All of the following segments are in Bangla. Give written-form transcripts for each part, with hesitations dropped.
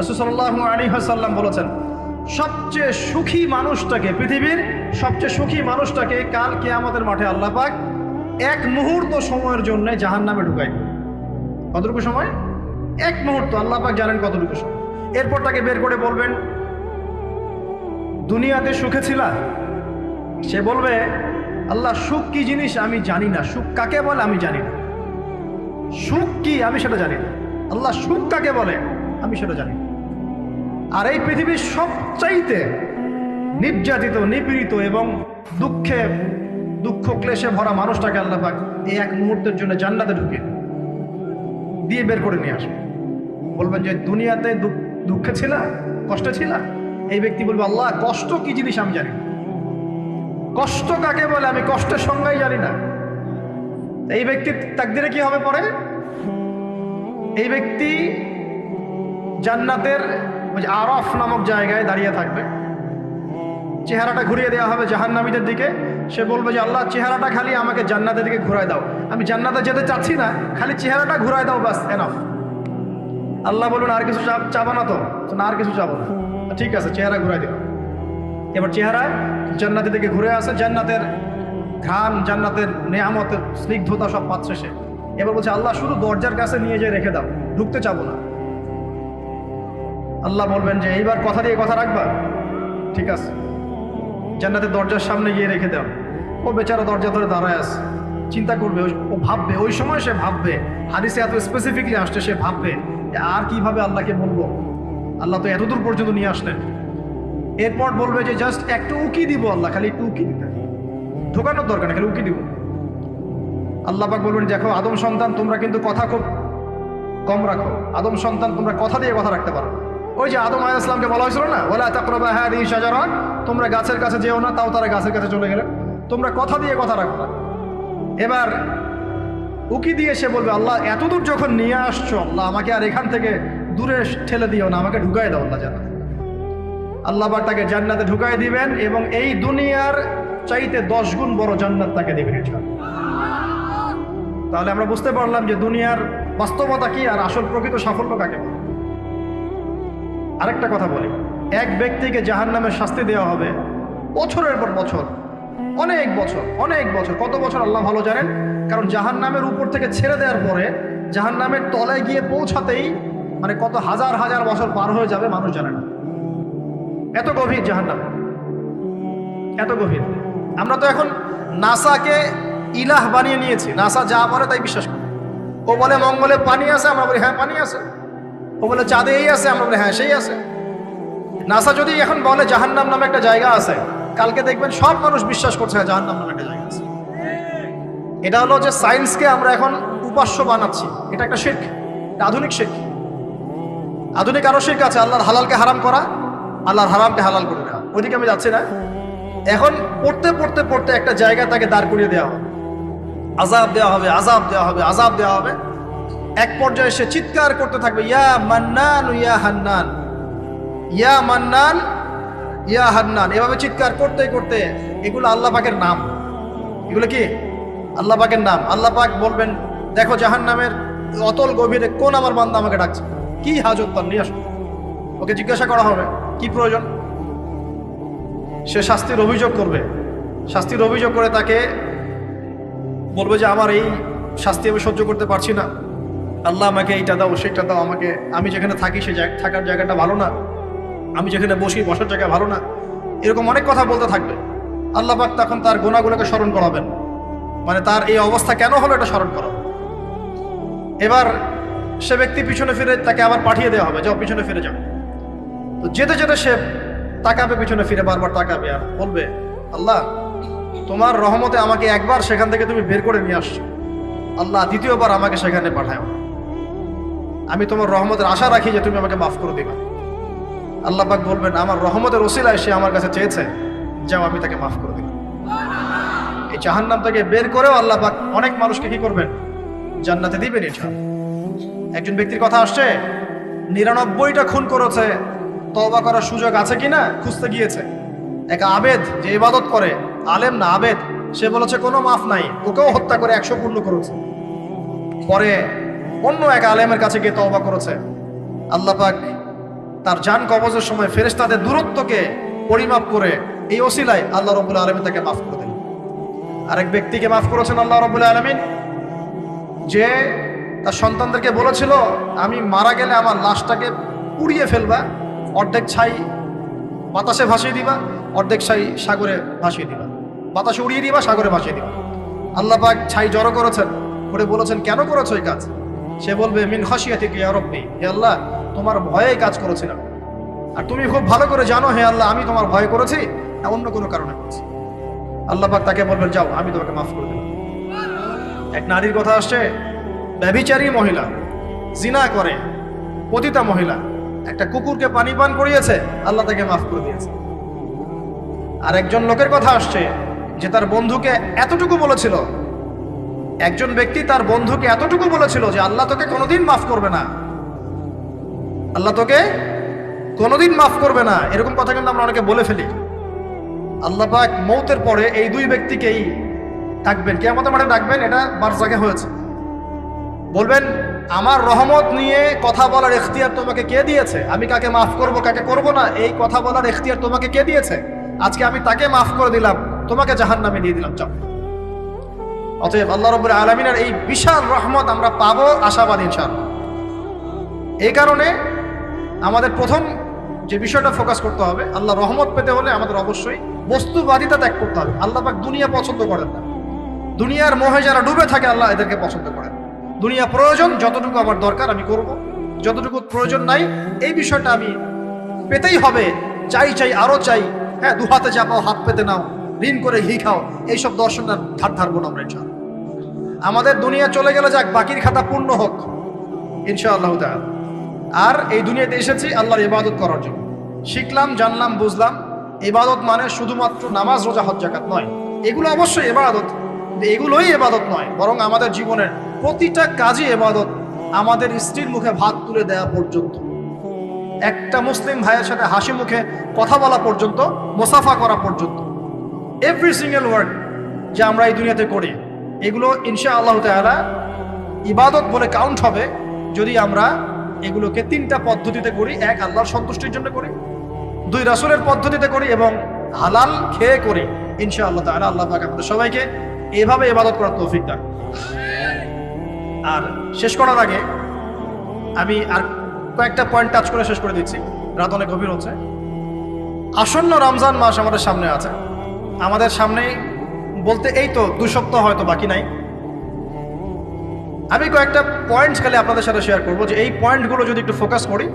রাসূল সাল্লাল্লাহু আলাইহি ওয়াসাল্লাম বলেছেন, সবচেয়ে সুখী মানুষটাকে, পৃথিবীর সবচেয়ে সুখী মানুষটাকে কাল কিয়ামতের মাঠে আল্লাহ পাক এক মুহূর্ত সময়ের জন্য জাহান্নামে ঢুকায়। কতটুকু সময়? এক মুহূর্ত। আল্লাহ পাক জানেন কতটুকু সময়। এরপর তাকে বের করে বলবেন, দুনিয়াতে সুখে ছিলা? সে বলবে, আল্লাহ সুখ কি জিনিস আমি জানি না, সুখ কাকে বলে আমি জানি না, সুখ কি আমি সেটা জানি না। আল্লাহ সুখ কাকে বলে আমি সেটা জানি না। আর এই পৃথিবীর সবচাইতে নির্যাতিত, নিপীড়িত এবং দুঃখ ক্লেশে ভরা মানুষটাকে আল্লাহ পাক এই এক মুহূর্তের জন্য জান্নাতে ঢুকে দিয়ে বের করে নিয়ে আসবে। বলবেন যে দুনিয়াতে দুঃখে ছিলা, কষ্টে ছিলা? এই ব্যক্তি বলবে, আল্লাহ কষ্ট কি জিনিস আমি জানি না, কষ্ট কাকে বলে আমি কষ্টের সংজ্ঞাই জানি না। এই ব্যক্তির তাকদিরে কি হবে পরে? এই ব্যক্তি জান্নাতের ওই আরফ নামক জায়গায় দাঁড়িয়ে থাকবে, চেহারাটা ঘুরিয়ে দেওয়া হবে জাহান্নামীদের দিকে। সে বলবে যে আল্লাহ চেহারাটা খালি আমাকে জান্নাতের দিকে ঘুরায় দাও, আমি জান্নাতে যেতে চাচ্ছি না, খালি চেহারাটা ঘুরায় দাও, বাস এনাফ। আল্লাহ বলুন, আর কিছু চাবো না? তো না, আর কিছু চাবো না। ঠিক আছে, চেহারা ঘুরাই দিও। এবার চেহারা জান্নাতের দিকে ঘুরে আসে, জান্নাতের ঘ্রাণ, জান্নাতের নেয়ামতের স্নিগ্ধতা সব পাচ্ছে সে। এবার বলছে, আল্লাহ শুধু দরজার কাছে নিয়ে যেয়ে রেখে দাও, ঢুকতে চাবো না। আল্লাহ বলবেন যে এইবার কথা দিয়ে কথা রাখবা? ঠিক আছে, জান্নাতের দরজার সামনে গিয়ে রেখে দাও। ও বেচারা দরজা ধরে দাঁড়ায় আছে, চিন্তা করবে, ও ভাববে, ওই সময় সে ভাববে, হাদিসে এত স্পেসিফিকলি আসছে, সে ভাববে আর কিভাবে আল্লাহকে বলবো, আল্লাহ তো এতদূর পর্যন্ত নিয়ে আসলেন। এরপর বলবে যে জাস্ট একটু উকি দিব, আল্লাহ খালি একটু উকি দিতে, ঢোকানোর দরকার না, খালি উকি দিব। আল্লাহ পাক বলবেন, দেখো আদম সন্তান, তোমরা কিন্তু কথা খুব কম রাখো। আদম সন্তান, তোমরা কথা দিয়ে কথা রাখতে পারো। ওই যে আদম আলাইহিস সালামকে বলা হয়েছিল না, ওয়ালা তাকরাবা হাযিহি শাজারা, তোমরা গাছের কাছে যেও না, তাও তারা গাছের কাছে চলে গেলেন। তোমরা কথা দিয়ে কথা রাখো না। এবার উকি দিয়ে সে বলবে, আল্লাহ এতদূর যখন নিয়ে আসছো, আল্লাহ আমাকে আর এখান থেকে দূরে ঠেলে দিও না, আমাকে ঢুকাই দাও আল্লাহ জান্নাতে। আল্লাহ পাক তাকে জান্নাতে ঢুকাই দিবেন এবং এই দুনিয়ার চাইতে 10 গুণ বড় জান্নাত তাকে দিবেন ইনশাআল্লাহ। তাহলে আমরা বুঝতে পারলাম যে দুনিয়ার বাস্তবতা কি আর আসল প্রকৃত সাফল্য কাকে বলে। আরেকটা কথা বলি, এক ব্যক্তিকে জাহান্নামের শাস্তি দেওয়া হবে বছরের পর বছর, অনেক বছর, অনেক বছর। কত বছর আল্লাহ ভালো জানেন, কারণ জাহান্নামের উপর থেকে ছেড়ে দেওয়ার পরে জাহান্নামের তলায় গিয়ে পৌঁছাতেই মানে কত হাজার হাজার বছর পার হয়ে যাবে মানুষ জানে না। এত গভীর জাহান্নাম, এত গভীর। আমরা তো এখন নাসাকে ইলাহ বানিয়ে নিয়েছি, নাসা যা বলে তাই বিশ্বাস করি। ও বলে মঙ্গলে পানি আছে, আমরা বলি হ্যাঁ পানি আছে। ও বলে চাঁদে এই আছে, আমরা বলি হ্যাঁ সেই আছে। নাসা যদি এখন বলে জাহান্নাম নামে একটা জায়গা আছে, কালকে দেখবেন সব মানুষ বিশ্বাস করছে জাহান্নাম নামে একটা জায়গা আছে। এটা হলো যে সায়েন্সকে আমরা এখন উপাস্য বানাচ্ছি, এটা একটা শিরক, আধুনিক শিরক। আধুনিক আরো শিরক আছে, আল্লাহর হালালকে হারাম করা, আল্লাহর হারামকে হালাল করে দেওয়া। ওইদিকে আমি যাচ্ছি না। এখন পড়তে পড়তে পড়তে একটা জায়গায় তাকে দাঁড় করিয়ে দেওয়া হবে, আযাব দেওয়া হবে, আযাব দেওয়া হবে, আযাব দেওয়া হবে। এক পর্যায়ে সে চিৎকার করতে থাকবে, ইয়া মান্নান ইয়া হান্নান, ইয়া মান্নান ইয়া হান্নান। এভাবে চিৎকার করতে করতে, এগুলো আল্লাহ পাকের নাম। এগুলো কি আল্লাহ পাকের নাম। আল্লাহ পাক বলবেন, দেখো জাহান্নামের অতল গভীরে কোন আমার বান্দা আমাকে ডাকছে, কি হাজত তার, নিয়ে আসো। ওকে জিজ্ঞাসা করা হবে কি প্রয়োজন। সে শাস্তির অভিযোগ করবে, শাস্তির অভিযোগ করে তাকে বলবে যে আমার এই শাস্তি আমি সহ্য করতে পারছি না, আল্লাহ আমাকে এইটা দাও, সেটা দাও আমাকে, আমি যেখানে থাকি সে থাকার জায়গাটা ভালো না, আমি যেখানে বসি বসার জায়গা ভালো না। এরকম অনেক কথা বলতে থাকবে। আল্লাহ পাক তখন তার গুনাহগুলোকে স্মরণ করাবেন, মানে তার এই অবস্থা কেন হলো এটা স্মরণ করাবেন। এবার সে ব্যক্তি পিছনে ফিরে, তাকে আবার পাঠিয়ে দেওয়া হবে, যাও পিছনে ফিরে যাও। তো যেতে যেতে সে তাকাবে পিছনে ফিরে, বারবার তাকাবে আর বলবে, আল্লাহ তোমার রহমতে আমাকে একবার সেখান থেকে তুমি বের করে নিয়ে আসছো, আল্লাহ দ্বিতীয়বার আমাকে সেখানে পাঠাও। আমি তোমার রহমতের আশা রাখি যে তুমি আমাকে মাফ করে দিবা। আল্লাহ পাক বলবেন, আমার রহমতের ওসিলায় সে আমার কাছে চেয়েছে, যাও আমি তাকে মাফ করে দিলাম। এই জাহান্নাম থেকে বের করেও আল্লাহ পাক অনেক মানুষকে কি করবেন, জান্নাতে দিবেন ইনশাআল্লাহ। একজন ব্যক্তির কথা আসছে, 99টা খুন করেছে, তওবা করার সুযোগ আছে কিনা খুঁজতে গিয়েছে। এক আবেদ যে ইবাদত করে, আলেম না আবেদ, সে বলেছে কোনো মাফ নাই, ওকেও হত্যা করে 100 পূর্ণ করেছে। পরে অন্য এক আলেমের কাছে গিয়ে তওবা করেছে, আল্লাহ পাক তার জান কবজের সময় ফেরেশতাদের দূরত্বকে পরিমাপ করে এই ওসিলায় আল্লাহ রাব্বুল আলামিন তাকে মাফ করে দিলেন। আরেক ব্যক্তিকে মাফ করেছেন আল্লাহ রাব্বুল আলামিন, যে তার সন্তানদেরকে বলেছিল আমি মারা গেলে আমার লাশটাকে পুড়িয়ে ফেলবা, অর্ধেক ছাই বাতাসে ভাসিয়ে দিবা, অর্ধেক ছাই সাগরে ভাসিয়ে দিবা, বাতাসে উড়িয়ে দিবা, সাগরে ভাসিয়ে দিবা। আল্লাহ পাক ছাই জড়ো করেছেন, করে বলেছেন কেন করেছো এই কাজ? সে বলবে মিন খাশিয়াতিকা ইয়া রাব্বি, হে আল্লাহ তোমার ভয়ে কাজ করেছিলাম, আর তুমি খুব ভালো করে জানো হে আল্লাহ আমি তোমার ভয় করেছি না অন্য কোনো কারণে করেছি। আল্লাহ পাক তাকে বলবেন যাও আমি তোমাকে মাফ করে দিলাম। এক নারীর কথা আসছে, ব্যভিচারী মহিলা, জিনা করে, পতিতা মহিলা, একটা কুকুরকে পানি পান করিয়েছে, আল্লাহ তাকে মাফ করে দিয়েছে। আর একজন লোকের কথা আসছে যে তার বন্ধুকে এতটুকু বলেছিল, একজন ব্যক্তি তার বন্ধুকে এতটুকু বলেছিল যে আল্লাহ তোকে কোনোদিন মাফ করবে না, আল্লাহ তোকে কোনোদিন মাফ করবে না। এরকম কথা কিন্তু আমরা অনেকে বলে ফেলি। আল্লাহ পাক মৌতের পরে এই দুই ব্যক্তিকেই ডাকবেন, কিয়ামতের মাঠে ডাকবেন, এটা বারজাগে হয়েছে। বলবেন আমার রহমত নিয়ে কথা বলার ইখতিয়ার তোমাকে কে দিয়েছে? আমি কাকে মাফ করব কাকে করব না এই কথা বলার ইখতিয়ার তোমাকে কে দিয়েছে? আজকে আমি তাকে মাফ করে দিলাম, তোমাকে জাহান্নামে দিয়ে দিলাম, যাও। অতএব আল্লাহ রাব্বুল আলামিনের এই বিশাল রহমত আমরা পাবো আশাবাদী ইনশাআল্লাহ। এই কারণে আমাদের প্রথম যে বিষয়টা ফোকাস করতে হবে, আল্লাহ রহমত পেতে হলে আমাদের অবশ্যই বস্তুবাদিতা ত্যাগ করতে হবে। আল্লাহ পাক দুনিয়া পছন্দ করেন না, দুনিয়ার মোহে যারা ডুবে থাকে আল্লাহ এদেরকে পছন্দ করেন। দুনিয়া প্রয়োজন, যতটুকু আমার দরকার আমি করব, যতটুকু প্রয়োজন নাই এই বিষয়টা আমি পেতেই হবে, চাই চাই আরো চাই, হ্যাঁ দু হাতে চাপাও হাত পেতে নাও, ঋণ করে ঘি খাও, এইসব দর্শনের ধার ধারবো না আমরা ইনশাআল্লাহ। আমাদের দুনিয়া চলে গেলে যাক, বাকির খাতা পূর্ণ হোক ইনশাআল্লাহ তাআলা। আর এই দুনিয়াতে এসেছি আল্লাহর ইবাদত করার জন্য। শিখলাম, জানলাম, বুঝলাম ইবাদত মানে শুধুমাত্র নামাজ, রোজা, হজ, যাকাত নয়। এগুলো অবশ্যই ইবাদত, এগুলোই ইবাদত নয়, বরং আমাদের জীবনের প্রতিটা কাজই ইবাদত। আমাদের স্ত্রীর মুখে ভাত তুলে দেওয়া পর্যন্ত, একটা মুসলিম ভাইয়ের সাথে হাসি মুখে কথা বলা পর্যন্ত, মুসাফা করা পর্যন্ত, এভরি সিঙ্গেল ওয়ার্ড যা আমরা এই দুনিয়াতে করি এগুলো ইনশাআল্লাহ তাআলা ইবাদত বলে কাউন্ট হবে যদি আমরা এগুলোকে তিনটা পদ্ধতিতে করি। এক, আল্লাহর সন্তুষ্টির জন্য করি, দুই, রাসূলের পদ্ধতিতে করি, এবং হালাল খেয়ে করি। ইনশাআল্লাহ তাআলা আল্লাহ পাক আমাদের সবাইকে এভাবে ইবাদত করার তৌফিক দান। আর শেষ করার আগে আমি আর কয়েকটা পয়েন্ট টাচ করে শেষ করে দিচ্ছি, রাত অনেক গভীর হচ্ছে। আসন্ন রমজান মাস আমাদের সামনে আছে, আমাদের সামনে বলতে এই তো 2 সপ্তাহ হয়তো বাকি নাই। আমি কয়েকটা পয়েন্টস খালি আপনাদের সাথে শেয়ার করবো, যে এই পয়েন্টগুলো যদি একটু ফোকাস করি,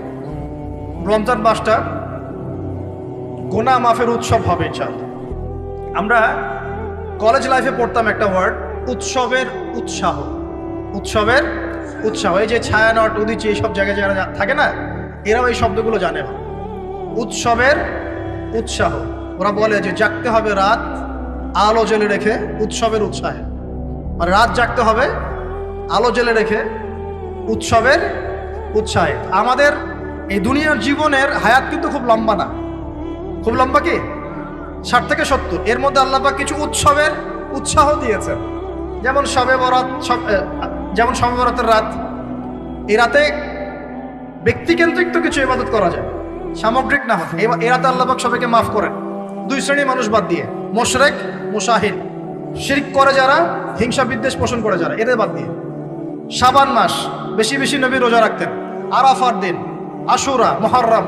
রমজান মাসটা গুনাহ মাফের উৎসব হবে ইনশাআল্লাহ। আমরা কলেজ লাইফে পড়তাম একটা ওয়ার্ড, উৎসবের উৎসাহ। উৎসবের উৎসাহ, এই যে ছায়ানট, উদিচি, এইসব জায়গায় যারা থাকে না, এরাও এই শব্দগুলো জানে। উৎসবের উৎসাহ, ওরা বলে যে জাগতে হবে রাত আলো জ্বেলে রেখে উৎসবের উৎসাহে, মানে রাত জাগতে হবে আলো জ্বেলে রেখে উৎসবের উৎসাহে। আমাদের এই দুনিয়ার জীবনের হায়াত কিন্তু খুব লম্বা না, খুব লম্বা কি 60 থেকে 70, এর মধ্যে আল্লাহ পাক কিছু উৎসবের উৎসাহ দিয়েছেন। যেমন শবে বরাত, যেমন শবে বরাতের রাত, এই রাতে ব্যক্তিকেন্দ্রিক তো কিছু ইবাদত করা যায়, সামগ্রিক না হয়। এই রাতে আল্লাহ পাক সবাইকে মাফ করেন, 2 শ্রেণীর মানুষ বাদ দিয়ে, মুশরিক, মুশাহিদ, শিরক করে যারা, হিংসা বিদ্বেষ পোষণ করে যারা, এদের বাদ দিয়ে। শাবান মাস বেশি বেশি নবী রোজা রাখতেন, আরাফার দিন, আশুরা, মুহররম,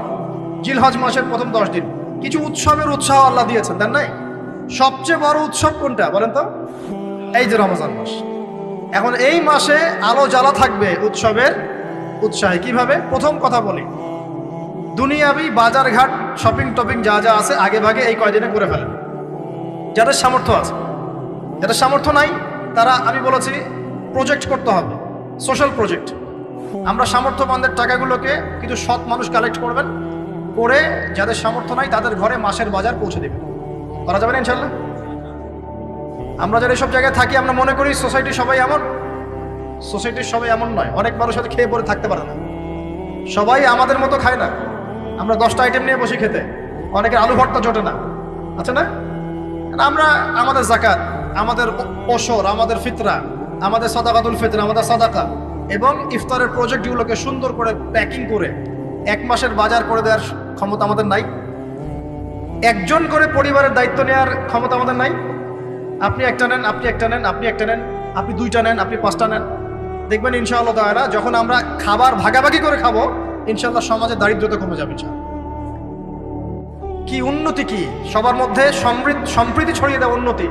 জিলহজ মাসের প্রথম 10 দিন, কিছু উৎসবের উৎসাহ আল্লাহ দিয়েছেন, তাই নাই? সবচেয়ে বড় উৎসব কোনটা বলেন তো? এই যে রমজান মাস। এখন এই মাসে আলো জ্বালা থাকবে উৎসবের উৎসাহে। কিভাবে? প্রথম কথা বলি, দুনিয়াবি বাজারঘাট, শপিং টপিং যা যা আছে আগে ভাগে এই কয়দিনে করে ফেলেন, যাদের সামর্থ্য আছে। যাদের সামর্থ্য নাই তারা, আমি বলেছি প্রজেক্ট করতে হবে, সোশ্যাল প্রজেক্ট। আমরা সামর্থ্যবানদের টাকাগুলোকে কিছু সৎ মানুষ কালেক্ট করবেন, করে যাদের সামর্থ্য নাই তাদের ঘরে মাসের বাজার পৌঁছে দেবেন। করা যাবে না ইনশাল্লাহ? আমরা যারা এইসব জায়গায় থাকি আমরা মনে করি সোসাইটির সবাই এমন, সোসাইটির সবাই এমন নয়। অনেক মানুষ সাথে খেয়ে পরে থাকতে পারে না, সবাই আমাদের মতো খায় না। আমরা 10টা আইটেম নিয়ে বসে খেতে, অনেকের আলু ভর্তা জোটে না, আছে না? আমরা আমাদের যাকাত, আমাদের ওশর, আমাদের ফিতরা, আমাদের সাদাকাতুল ফিতরা, আমাদের সাদাকা এবং ইফতারের প্রজেক্টগুলোকে সুন্দর করে প্যাকিং করে এক মাসের বাজার করে দেওয়ার ক্ষমতা আমাদের নাই? একজন করে পরিবারের দায়িত্ব নেওয়ার ক্ষমতা আমাদের নাই? আপনি একটা নেন, আপনি একটা নেন, আপনি একটা নেন, আপনি দুইটা নেন, আপনি পাঁচটা নেন, দেখবেন ইনশাআল্লাহ তাআলা যখন আমরা খাবার ভাগাভাগি করে খাবো, ইনশাআল্লাহ সমাজে দারিদ্রতা কমে যাবে। কি উন্নতি, কি সবার মধ্যে সম্প্রীতি ছড়িয়ে দেওয়া উন্নতি,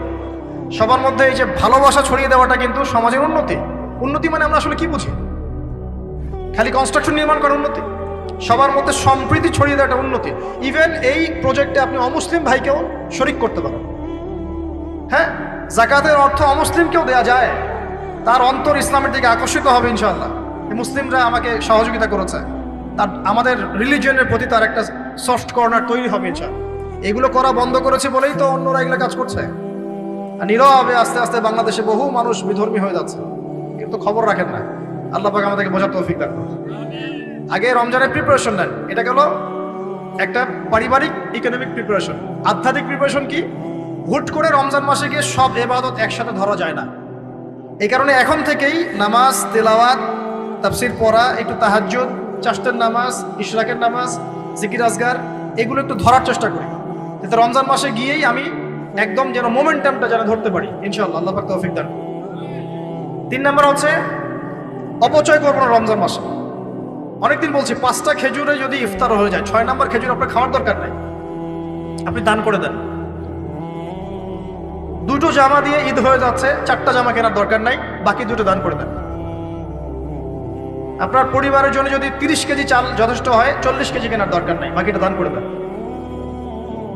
সবার মধ্যে এই যে ভালোবাসা ছড়িয়ে দেওয়াটা কিন্তু সমাজের উন্নতি। উন্নতি মানে আমরা আসলে কি বুঝি? খালি কনস্ট্রাকশন নির্মাণ করার উন্নতি? সবার মধ্যে সম্প্রীতি ছড়িয়ে দেওয়াটা উন্নতি। ইভেন এই প্রজেক্টে আপনি অমুসলিম ভাইকেও শরিক করতে পারেন। হ্যাঁ, যাকাতের অর্থ অমুসলিমকেও দেয়া যায়, তার অন্তর ইসলামের দিকে আকর্ষিত হবে ইনশাআল্লাহ। মুসলিমরা আমাকে সহযোগিতা করেছে, তার আমাদের রিলিজিয়নের প্রতি তার একটা সফট কর্নার তৈরি হবে ইনশাআল্লাহ। এগুলো করা বন্ধ করেছে বলেই তো অন্যরা এগুলো কাজ করছে। আর নীরবে আস্তে আস্তে বাংলাদেশে বহু মানুষ বিধর্মী হয়ে যাচ্ছে, কিন্তু খবর রাখেন না। আল্লাহ পাক আমাদেরকে বোঝার তৌফিক দান করুন। আগে রমজানের প্রিপারেশন নেন, এটা গেল একটা পারিবারিক ইকোনমিক প্রিপারেশন। আধ্যাত্মিক প্রিপারেশন কি? হুট করে রমজান মাসে গিয়ে সব ইবাদত একসাথে ধরা যায় না। এই কারণে এখন থেকেই নামাজ, তেলাওয়াত, তাফসির পড়া, একটু তাহাজ্জুদ, চাষ্টের নামাজ, ইশরাকের নামাজ, জিকির আজগার, এগুলো একটু ধরার চেষ্টা করি, যাতে রমজান মাসে গিয়েই আমি একদম যেন মোমেন্টামটা যেন ধরতে পারি ইনশাআল্লাহ। আল্লাহ পাক তৌফিক দান। 3 নম্বর হচ্ছে অপচয় করবো না রমজান মাসে। অনেকদিন বলছি 5টা খেজুরে যদি ইফতার হয়ে যায়, 6 নম্বর খেজুর আপনার খাওয়ার দরকার নাই, আপনি দান করে দেন। 2টো জামা দিয়ে ঈদ হয়ে যাচ্ছে, 4টা জামা কেনার দরকার নাই, বাকি 2টো দান করে দেন। আপনার পরিবারের জন্য যদি 30 কেজি চাল যথেষ্ট হয়, 40 কেজি কেনার দরকার নাই, বাকিটা দান করে দেন।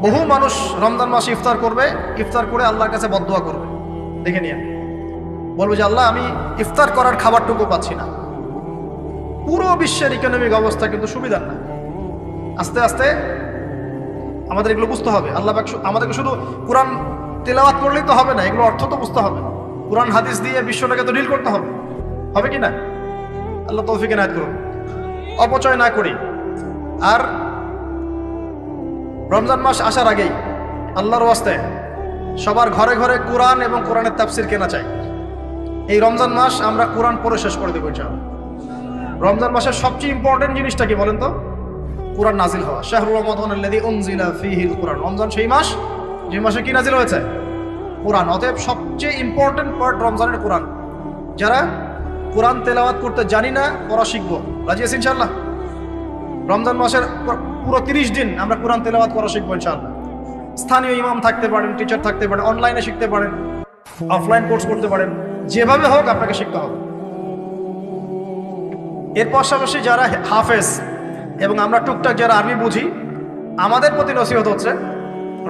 বহু মানুষ রমজান মাসে ইফতার করবে, ইফতার করে আল্লাহর কাছে বদদোয়া করবে, দেখে নিয়ে বলবে যে আল্লাহ আমি ইফতার করার খাবারটুকু পাচ্ছি না। পুরো বিশ্বের ইকোনমিক অবস্থা কিন্তু সুবিধার না। আস্তে আস্তে আমাদের এগুলো বুঝতে হবে। আল্লাহ পাক আমাদেরকে শুধু কোরআন তেলাওয়াত করলেই তো হবে না, এগুলো অর্থ তো বুঝতে হবে। কোরআন হাদিস দিয়ে বিশ্বটাকে তো ডিল করতে হবে, হবে কি না? আল্লাহ তৌফিক এনায়েত করুন। অপচয় না করি। আর রমজান মাস আসার আগেই আল্লাহর ওয়াস্তে সবার ঘরে ঘরে কোরআন এবং কোরআনের তাফসির কেনা চাই। এই রমজান মাস আমরা কোরআন পড়ে শেষ করে দেবো ইনশাআল্লাহ। রমজান মাসের সবচেয়ে ইম্পর্টেন্ট জিনিসটা কি বলেন তো? কোরআন নাজিল হওয়া। শাহরুর রমাদানাল্লাযী উনজিলা ফীহিল কুরআন। রমজান সেই মাস যে মাসে কি নাজিল হয়েছে? কোরআন। অতএব সবচেয়ে ইম্পর্টেন্ট পার্ট রমজানের কোরআন। যারা কোরআন তেলাওয়াত করতে জানি না, পড়া শিখবো, রাজি আছি ইনশাআল্লাহ? রমজান মাসের পুরো 30 দিন আমরা কোরআন তেলাওয়াত করা শিখবো ইনশাআল্লাহ। স্থানীয় ইমাম থাকতে পারেন, টিচার থাকতে পারেন, অনলাইনে শিখতে পারেন, অফলাইন কোর্স করতে পারেন, যেভাবে হোক আপনাকে শিখতে হবে। এর পাশাপাশি যারা হাফেজ এবং আমরা টুকটাক যারা আরবি বুঝি, আমাদের প্রতি নসিহত হচ্ছে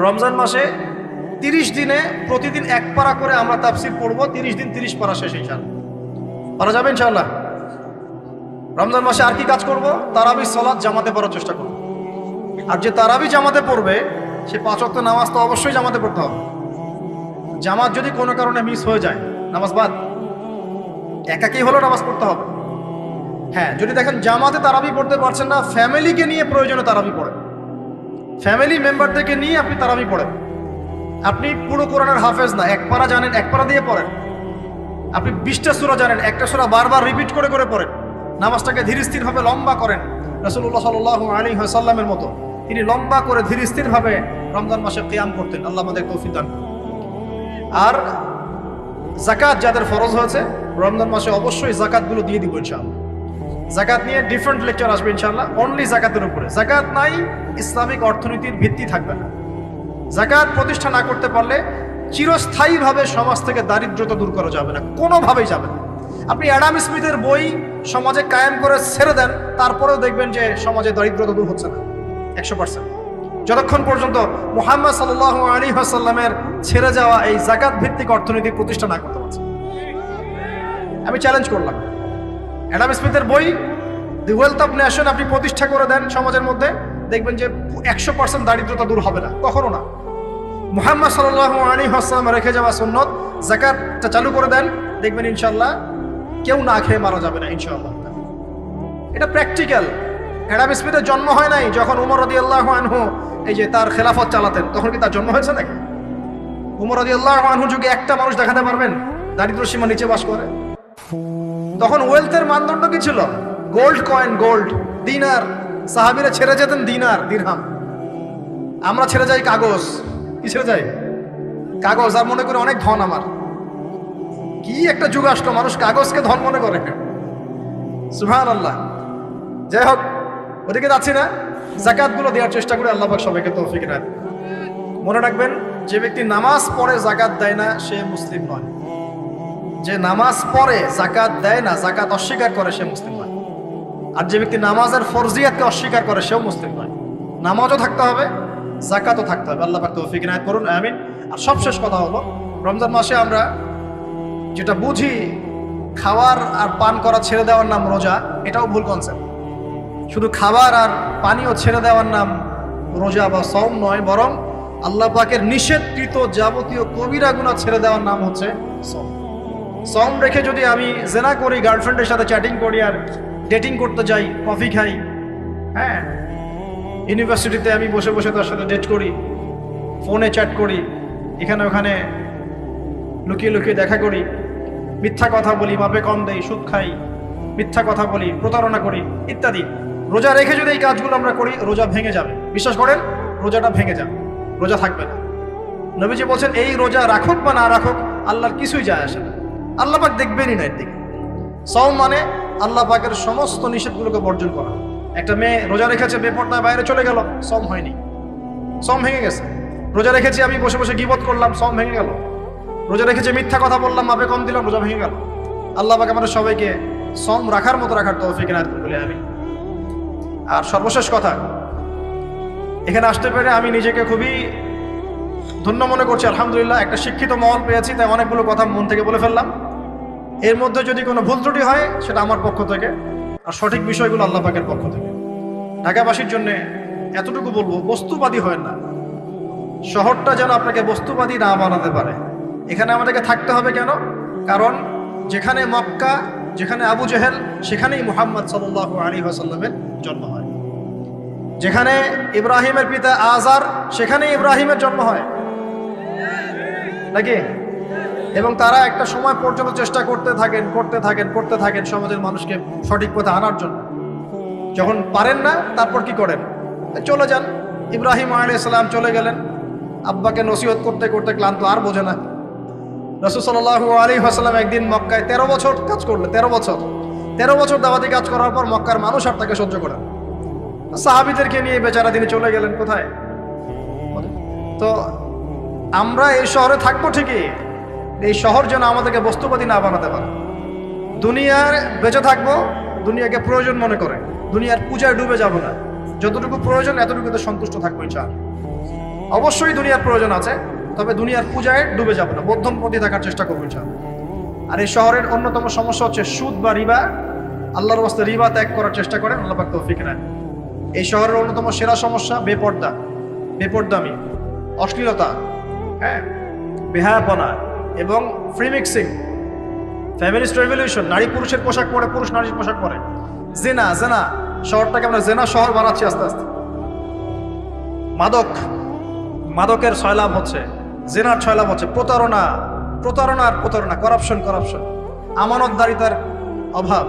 রমজান মাসে 30 দিনে প্রতিদিন 1 পারা করে আমরা তাফসীর পড়বো। 30 দিন 30 পারা শেষ ইনশাআল্লাহ। পারা যাবে ইনশাআল্লাহ? রমজান মাসে আর কি কাজ করব? তারাবি সালাত জামাতে পড়ার চেষ্টা করব। আর যে তারাবি জামাতে পড়বে সে 5 ওয়াক্ত নামাজ তো অবশ্যই জামাতে পড়তে হবে। জামাত যদি কোনো কারণে মিস হয়ে যায়, নামাজ বাদ। একাকী হলেও নামাজ পড়তে হবে। হ্যাঁ, যদি দেখেন জামাতে তারাবি পড়তে পারছেন না, ফ্যামিলিকে নিয়ে প্রয়োজনে তারাবি পড়েন। ফ্যামিলি মেম্বারদেরকে নিয়ে আপনি তারাবি পড়েন। আপনি পুরো কোরআনের হাফেজ না, 1 পারা জানেন, 1 পারা দিয়ে পড়েন। আপনি 20টা সূরা জানেন, একটা সূরা বারবার রিপিট করে করে পড়েন। নামাজটাকে ধীরস্থিরভাবে লম্বা করেন, রাসূলুল্লাহ সাল্লাল্লাহু আলাইহি ওয়াসাল্লামের মতো তিনি লম্বা করে ধীরস্থিরভাবে রমজান মাসে কিয়াম করতেন। আল্লাহ আমাদের তৌফিক দান করুন। আর যাকাত যাদের ফরজ হয়েছে রমজান মাসে অবশ্যই যাকাতগুলো দিয়ে দিব ইনশাআল্লাহ। যাকাত নিয়ে ডিফারেন্ট লেকচার আসবে ইনশাআল্লাহ, অনলি যাকাতের উপরে। যাকাত নাই, ইসলামিক অর্থনীতির ভিত্তি থাকবে না। যাকাত প্রতিষ্ঠা না করতে পারলে চিরস্থায়ীভাবে সমাজ থেকে দারিদ্রতা দূর করা যাবে না, কোনোভাবেই যাবে না। আপনি অ্যাডাম স্মিথের বই সমাজে কায়েম করে ছেড়ে দেন, তারপরেও দেখবেন যে সমাজে দারিদ্রতা দূর হচ্ছে না 100%। যতক্ষণ পর্যন্ত মুহাম্মদ সাল্লাল্লাহু আলাইহি ওয়াসাল্লামের ছেড়ে যাওয়া এই যাকাত ভিত্তিক অর্থনীতি প্রতিষ্ঠা না করতে পারছে। আমি চ্যালেঞ্জ করলাম, অ্যাডাম স্মিথের বই দি ওয়েলথ অফ নেশন আপনি প্রতিষ্ঠা করে দেন সমাজের মধ্যে, দেখবেন যে 100% দারিদ্রতা দূর হবে না, কখনো না। মুহাম্মদ সাল্লাল্লাহু আলাইহি ওয়াসাল্লাম রেখে যাওয়া সুন্নত যাকাতটা চালু করে দেন, দেখবেন ইনশাআল্লাহ কেউ না খেয়ে মারা যাবে না ইনশাআল্লাহ। এটা প্র্যাকটিক্যাল। অ্যাডাম স্মিথের জন্ম হয় নাই যখন উমর রাদিয়াল্লাহু আনহু এই যে তার খেলাফত চালাতেন, তখন কি তার জন্ম হয়েছে নাকি? উমর রাদিয়াল্লাহু আনহু যুগে একটা মানুষ দেখাতে পারবেন দারিদ্র সীমা নিচে বাস করে? তখন ওয়েলথের মানদণ্ড কি ছিল? গোল্ড কয়েন, গোল্ড, দিনার, সাহাবীরা ছেড়ে যেতেন দিনার দিরহাম, আমরা ছেড়ে যাই কাগজ। কি ছেড়ে যাই? কাগজ। আর মনে করে অনেক ধন আমার। কি একটা যুগ আসলো, মানুষ কাগজকে ধন মনে করে। সুবহানাল্লাহ। যাই হোক, ওদিকে যাচ্ছি না। যাকাত গুলো দেওয়ার চেষ্টা করে, আল্লাহ পাক সবাইকে তৌফিক দেন। মনে রাখবেন, যে ব্যক্তি নামাজ পড়ে যাকাত দেয় না সে মুসলিম নয়। যে নামাজ পড়ে যাকাত দেয় না, যাকাত অস্বীকার করে, সে মুসলিম নয়। আর যে ব্যক্তি নামাজের ফরজিয়াতকে অস্বীকার করে সেও মুসলিম নয়। নামাজও থাকতে হবে, যাকাতও থাকতে হবে। আল্লাহ পাক তৌফিক ইনায়াত করুন, আমিন। আর সবশেষ কথা হলো, রমজান মাসে আমরা যেটা বুঝি খাবার আর পান করা ছেড়ে দেওয়ার নাম রোজা, এটাও ভুল কনসেপ্ট। শুধু খাবার আর পানীয় ছেড়ে দেওয়ার নাম রোজা বা সওম নয়, বরং আল্লাহ পাকের নিষেধকৃত যাবতীয় কবিরা গুনাহ ছেড়ে দেওয়ার নাম হচ্ছে সওম। সওম রেখে যদি আমি জেনা করি, গার্লফ্রেন্ডের সাথে চ্যাটিং করি, আর ডেটিং করতে যাই, কফি খাই, হ্যাঁ, ইউনিভার্সিটিতে আমি বসে বসে তার সাথে ডেট করি, ফোনে চ্যাট করি, এখানে ওখানে লুকিয়ে লুকিয়ে দেখা করি, মিথ্যা কথা বলি, মাপে কম দেই, সুদ খাই, মিথ্যা কথা বলি, প্রতারণা করি ইত্যাদি, রোজা রেখে যদি এই কাজগুলো আমরা করি, রোজা ভেঙে যাবে। বিশ্বাস করেন, রোজাটা ভেঙে যাবে, রোজা থাকবে না। নবীজি বলছেন, এই রোজা রাখুক বা না রাখুক, আল্লাহর কিছুই যায় আসে না, আল্লাহ পাক দেখবেনই না এর দিকে। সওম মানে আল্লাহ পাকের সমস্ত নিষেধগুলোকে বর্জন করা। একটা মেয়ে রোজা রেখেছে, বেপরদায় বাইরে চলে গেল, সওম হয়নি, সওম ভেঙে গেছে। রোজা রেখেছি, আমি বসে বসে গীবত করলাম, সওম ভেঙে গেল। রোজা রেখেছি, মিথ্যা কথা বললাম, মাপে কম দিলাম, রোজা ভেঙে গেল। আল্লাহ পাক আমাদের সবাইকে সওম রাখার মতো রাখার তৌফিক ইনায়াত করুন বলে আমি। আর সর্বশেষ কথা, এখানে আসতে পেরে আমি নিজেকে খুবই ধন্য মনে করছি, আলহামদুলিল্লাহ। একটা শিক্ষিত মহল পেয়েছি, তাই অনেকগুলো কথা মন থেকে বলে ফেললাম। এর মধ্যে যদি কোনো ভুল ত্রুটি হয়, সেটা আমার পক্ষ থেকে, আর সঠিক বিষয়গুলো আল্লাহ পাকের পক্ষ থেকে। ঢাকাবাসীর জন্য এতটুকু বলবো, বস্তুবাদী হয় না। শহরটা যেন আপনাকে বস্তুবাদী না বানাতে পারে। এখানে আমাদেরকে থাকতে হবে কেন? কারণ যেখানে মক্কা, যেখানে আবু জেহেল, সেখানেই মুহাম্মদ সাল্লাল্লাহু আলাইহি ওয়াসাল্লামের জন্ম হয়। যেখানে ইব্রাহিমের পিতা আজার, সেখানেই ইব্রাহিমের জন্ম হয় নাকি? এবং তারা একটা সময় পর্যন্ত চেষ্টা করতে থাকেন সমাজের মানুষকে সঠিক পথে আনার জন্য। যখন পারেন না, তারপর কি করেন? চলে যান। ইব্রাহিম আলাইহিস সালাম চলে গেলেন, আব্বাকে নসিহত করতে করতে ক্লান্ত, আর বোঝে না। রাসূল সাল্লাল্লাহু আলাইহি ওয়াসাল্লাম একদিন মক্কায় 13 বছর কাজ করলেন। 13 বছর দাওয়াতি কাজ করার পর মক্কার মানুষ আর তাকে সহ্য করে না। সাহাবীদেরকে নিয়ে বেচারা তিনি চলে গেলেন কোথায়? তো আমরা এই শহরে থাকবো ঠিকই, এই শহর যেন আমাদেরকে বস্তুবাদী না বানাতে পারে। দুনিয়ার বেঁচে থাকবো, দুনিয়াকে প্রয়োজন মনে করে, দুনিয়ার পূজায় ডুবে যাব না। যতটুকু প্রয়োজন এতটুকুতে সন্তুষ্ট থাকবো ইনশাআল্লাহ। অবশ্যই দুনিয়ার প্রয়োজন আছে, তবে দুনিয়ার পূজায় ডুবে যাব না, মধ্যমপন্থী থাকার চেষ্টা করবো ইনশাআল্লাহ। আর এই শহরের অন্যতম সমস্যা হচ্ছে সুদ বা রিবা। আল্লাহর ওয়াস্তে রিবা ত্যাগ করার চেষ্টা করেন, আল্লাহ পাক তৌফিক দেন। এই শহরের অন্যতম সেরা সমস্যা বেপরদামি, অশ্লীলতা, হ্যাঁ, বেহায়াপনা এবং ফ্রি মিক্সিং, ফ্যামিলিস্ট রেভলিউশন, নারী পুরুষের পোশাক পরে, পুরুষ নারীর পোশাক পরে, জেনা। শহরটাকে আমরা জেনা শহর বানাচ্ছি আস্তে আস্তে। মাদকের ছয়লাভ হচ্ছে, জেনার ছয়লাভ হচ্ছে, প্রতারণা, করাপশন, আমানতদারিতার অভাব,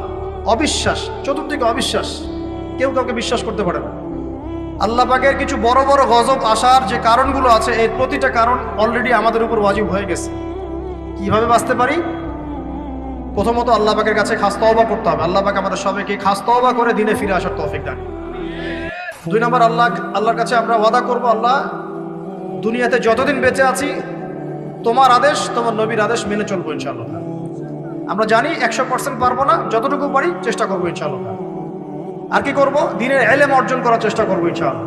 অবিশ্বাস, চতুর্দিকে অবিশ্বাস, কেউ কাউকে বিশ্বাস করতে পারে না। আল্লাহ পাকের কিছু বড় বড় গজব আসার যে কারণগুলো আছে, এর প্রতিটা কারণ অলরেডি আমাদের উপর ওয়াজিব হয়ে গেছে। কিভাবে বাঁচতে পারি? প্রথমত আল্লাহ পাকের কাছে খাস তওবা করতে হবে। আল্লাহ পাক আমাদের সবাইকে খাস তওবা করে দিনে ফিরে আসার তৌফিক দান। 2 নম্বর, আল্লাহর কাছে আমরা ওয়াদা করব, আল্লাহ, দুনিয়াতে যতদিন বেঁচে আছি তোমার আদেশ, তোমার নবীর আদেশ মেনে চলবো ইনশাআল্লাহ। আমরা জানি 100% পারবো না, যতটুকু পারি চেষ্টা করবো ইনশাআল্লাহ। আর কি করব? দ্বীনের ইলম অর্জন করার চেষ্টা করবো ইনশাআল্লাহ।